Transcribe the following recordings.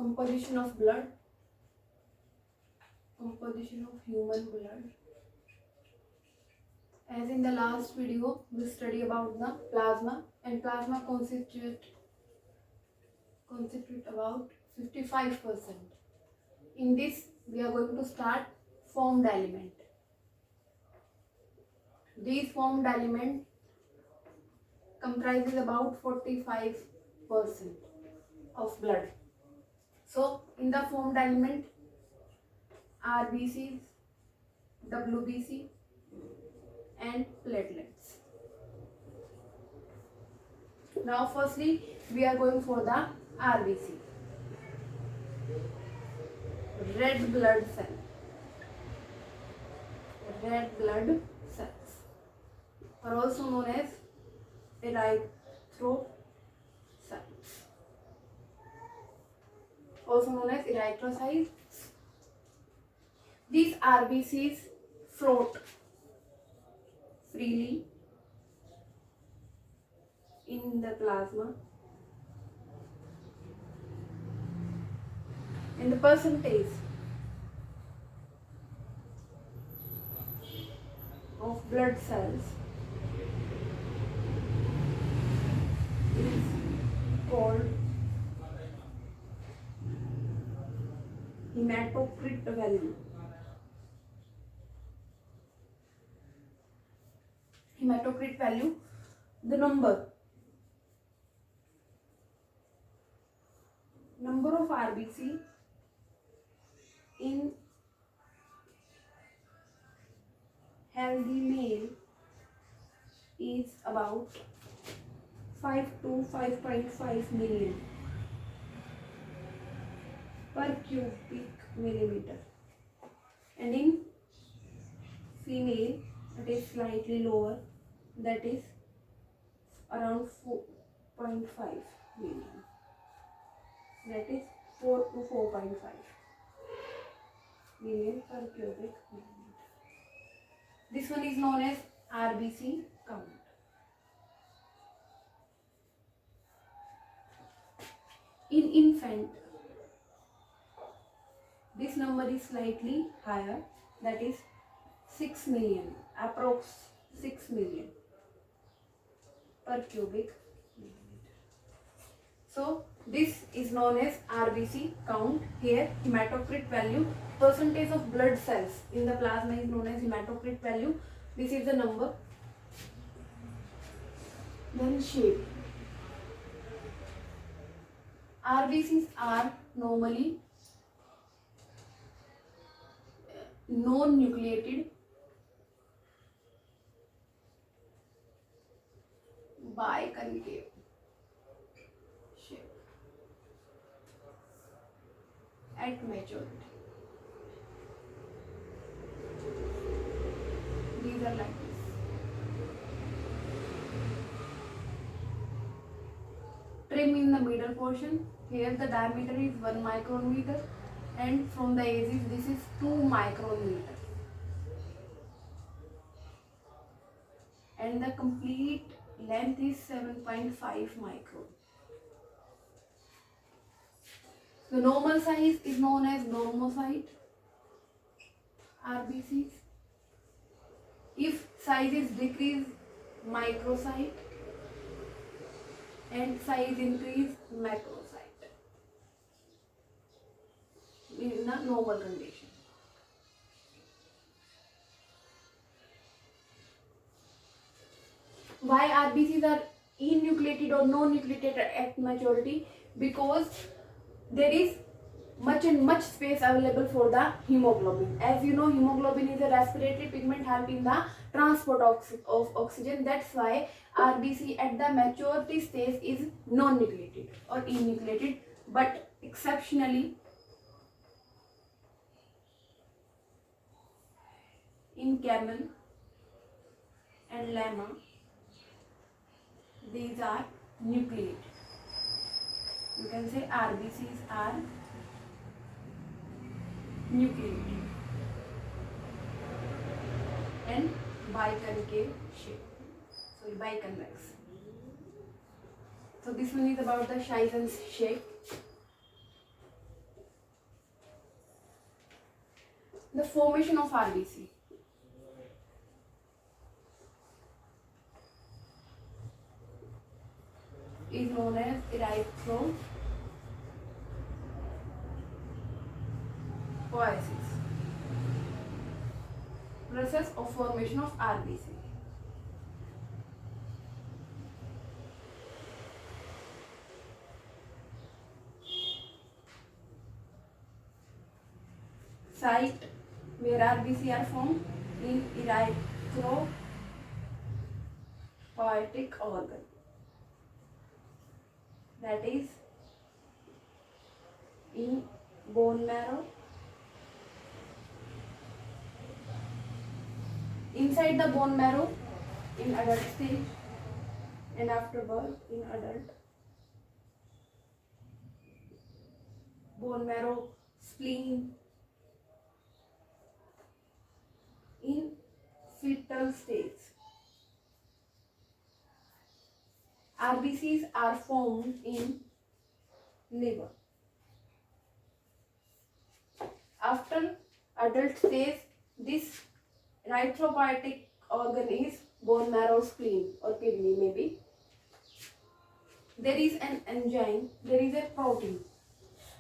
composition of blood, composition of human blood. As in the last video, we study about the plasma, and plasma constitute about 55%. In this, we are going to start formed element. These formed element comprises about 45% of blood. So, in the formed element, RBCs, WBC, and platelets. Now, firstly, we are going for the RBC, red blood cell. Red blood cells are also known as erythrocytes, also known as erythrocytes. These RBCs float freely in the plasma, and the percentage of blood cells is called hematocrit value. Hematocrit value, the number of RBC in healthy male is about 5 to 5.5 million per cubic millimeter, and in female it is slightly lower, that is around 4.5 million, that is 4 to 4.5 million per cubic millimeter. This one is known as RBC count. In infant, this number is slightly higher, that is 6 million, approx 6 million per cubic millimeter. So this is known as RBC count. Here hematocrit value, percentage of blood cells in the plasma, is known as hematocrit value. This is the number. Then shape. RBCs are normally non-nucleated biconcave shape at maturity. These are like this. Trim in the middle portion. Here the diameter is 1 micrometer, and from the edges this is 2 micrometer, and the complete length is 7.5 micron. The normal size is known as normocyte RBCs. If size is decreased, microcyte, and size increase, macrocyte, in a normal condition. Why RBCs are enucleated or non-nucleated at maturity? Because there is much space available for the hemoglobin. As you know, hemoglobin is a respiratory pigment helping the transport of oxygen. That's why RBC at the maturity stage is non-nucleated or enucleated, but exceptionally in camel and llama, these are nucleated. You can say RBCs are nucleated and biconcave shape. Sorry, biconvex. So this one is about the Scheizens shape. the formation of RBC is known as erythropoiesis. Process of formation of RBC. Site where RBC are formed in erythropoietic organ, that is in bone marrow, inside the bone marrow in adult stage, and after birth in adult. Bone marrow, spleen in fetal stage. RBCs are formed in liver. After adult stage, this erythropoietic organ is bone marrow, spleen or kidney maybe. There is an enzyme, there is a protein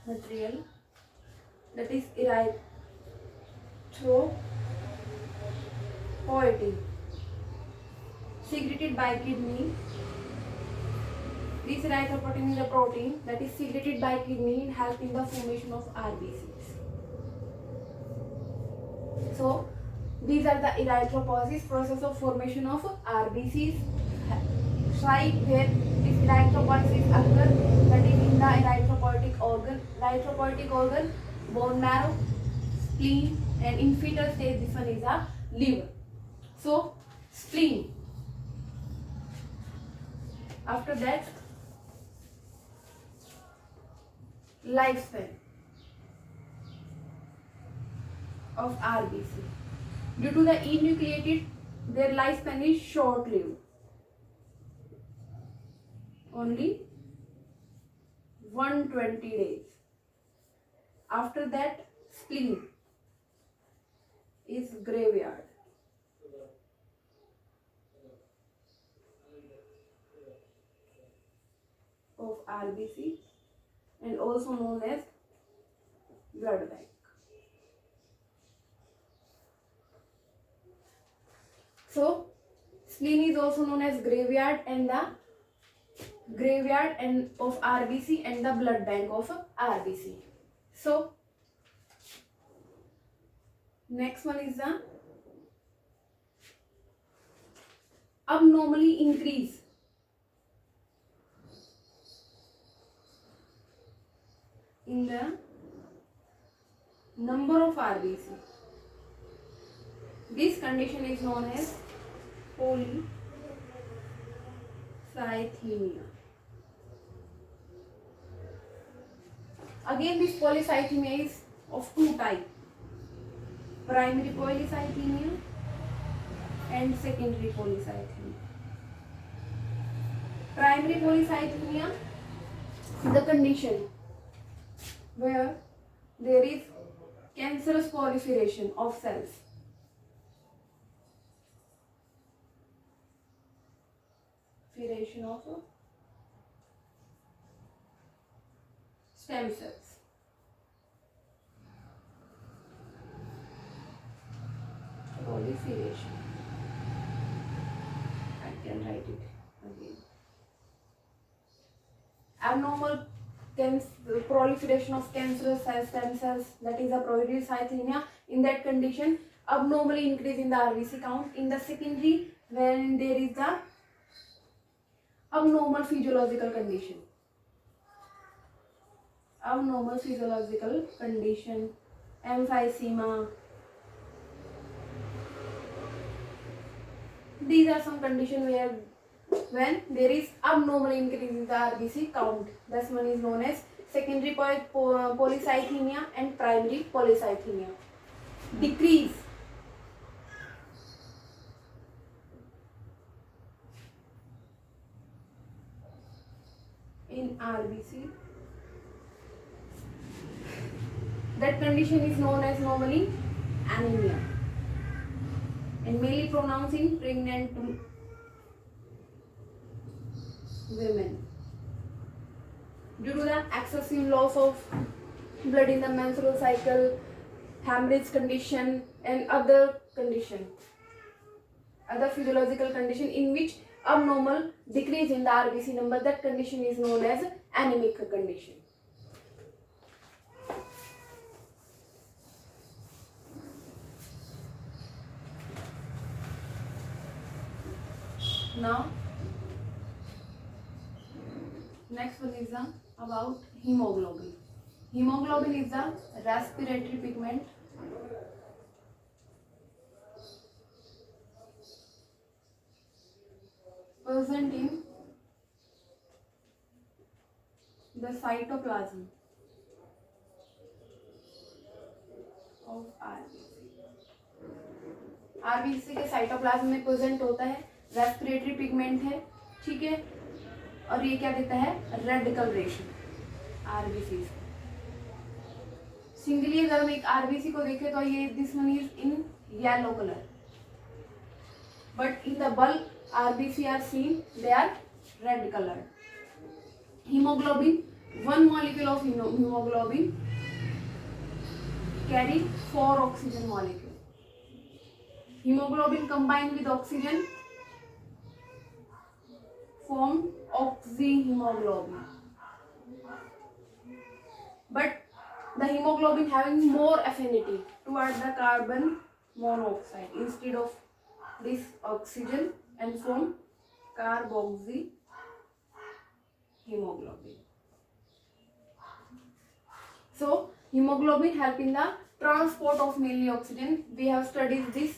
material, that is erythropoietin, secreted by kidney. This erythropoietin is a protein that is secreted by kidney and help in the formation of RBCs. So these are the erythropoiesis, process of formation of RBCs. Site where this erythropoiesis occur, that is in the erythropoietic organ. Erythropoietic organ, bone marrow, spleen, and in fetal stage this one is a liver. So spleen. After that, lifespan of RBC. Due to the enucleated, their lifespan is short-lived. Only 120 days. After that, spleen is graveyard. Of RBC and also known as blood bank. So spleen is also known as graveyard and of RBC and the blood bank of RBC. So next one is the abnormally increase in the number of RBC. This condition is known as polycythemia. Again, this polycythemia is of two types: primary polycythemia and secondary polycythemia. Primary polycythemia is the condition where there is cancerous proliferation of cells. Proliferation of stem cells. Proliferation. I can write it again. Abnormal proliferation of cancerous cells, stem cells, that is a polycythemia. In that condition, abnormally increase in the RBC count. In the secondary, when there is the abnormal physiological condition. Abnormal physiological condition, emphysema. These are some conditions where when there is abnormal increase in the RBC count. This one is known as secondary polycythemia and primary polycythemia. Decrease in RBC. That condition is known as normally anemia, and mainly pronounced in pregnant women due to the excessive loss of blood in the menstrual cycle, hemorrhage condition, and other physiological condition in which abnormal decrease in the RBC number. That condition is known as anemic condition. Now, next one is about hemoglobin. Hemoglobin is the respiratory pigment present in the cytoplasm of RBC के cytoplasm में present होता है, respiratory pigment है, ठीक है, और ये क्या देता है, रेड कलरेशन आरबीसी। सिंगली अगर हम एक आरबीसी को देखें तो ये this one is in yellow colour, but in the bulk RBC are seen, they are red colored. Hemoglobin, one molecule of hemoglobin carry 4 oxygen molecules. Hemoglobin combined with oxygen form oxyhemoglobin. But the hemoglobin having more affinity towards the carbon monoxide instead of this oxygen and form carboxyhemoglobin. So hemoglobin help in the transport of mainly oxygen. We have studied this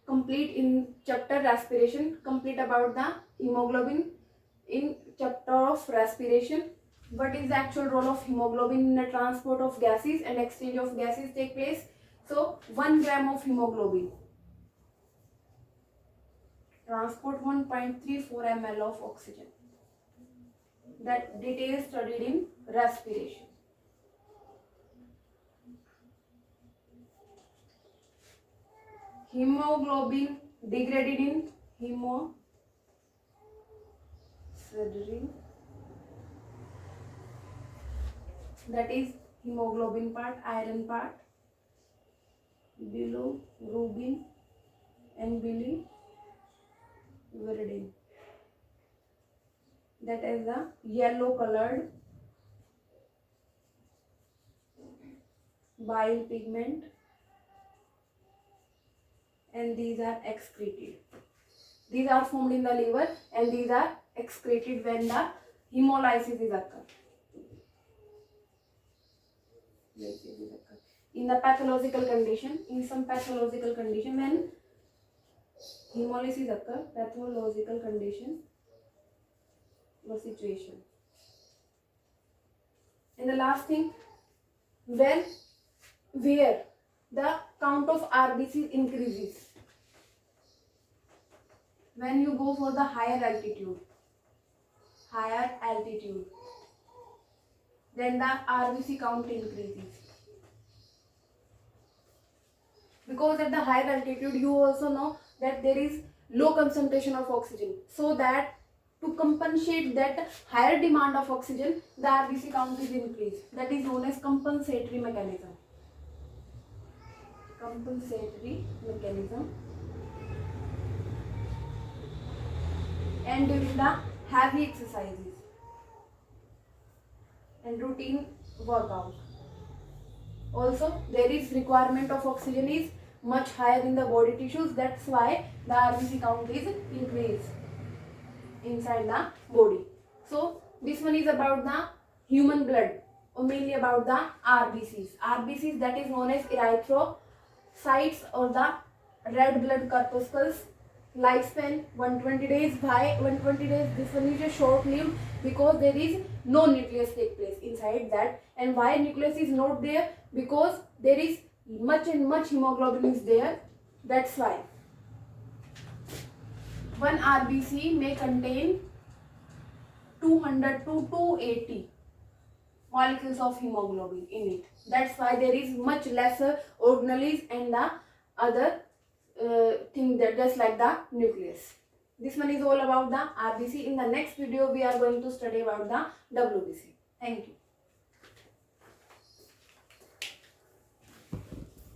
complete in chapter respiration, complete about the hemoglobin in chapter of respiration. What is the actual role of hemoglobin in the transport of gases and exchange of gases take place? So 1 gram of hemoglobin transport 1.34 ml of oxygen. That detail studied in respiration. Hemoglobin degraded in hemosiderin, that is hemoglobin part, iron part, bilirubin and biliverdin, that is the yellow colored bile pigment, and these are excreted. These are formed in the liver and these are excreted when the hemolysis is occurred. In the pathological condition, in some pathological condition, when hemolysis occur, pathological condition or situation. And the last thing, where the count of RBC increases, when you go for the higher altitude, then the RBC count increases. Because at the higher altitude, you also know that there is low concentration of oxygen. So that to compensate that higher demand of oxygen, the RBC count is increased. That is known as compensatory mechanism. And during the heavy exercises and routine workout, also there is requirement of oxygen is much higher in the body tissues. That's why the RBC count is increased inside the body. So this one is about the human blood, or mainly about the RBCs, that is known as erythrocytes or the red blood corpuscles. Lifespan 120 days. Why 120 days? This one is a short lived because there is no nucleus take place inside that. And why nucleus is not there? Because there is much hemoglobin is there. That's why one RBC may contain 200 to 280 molecules of hemoglobin in it. That's why there is much lesser organelles and the other thing that just like the nucleus. This one is all about the RBC. In the next video we are going to study about the WBC. Thank you.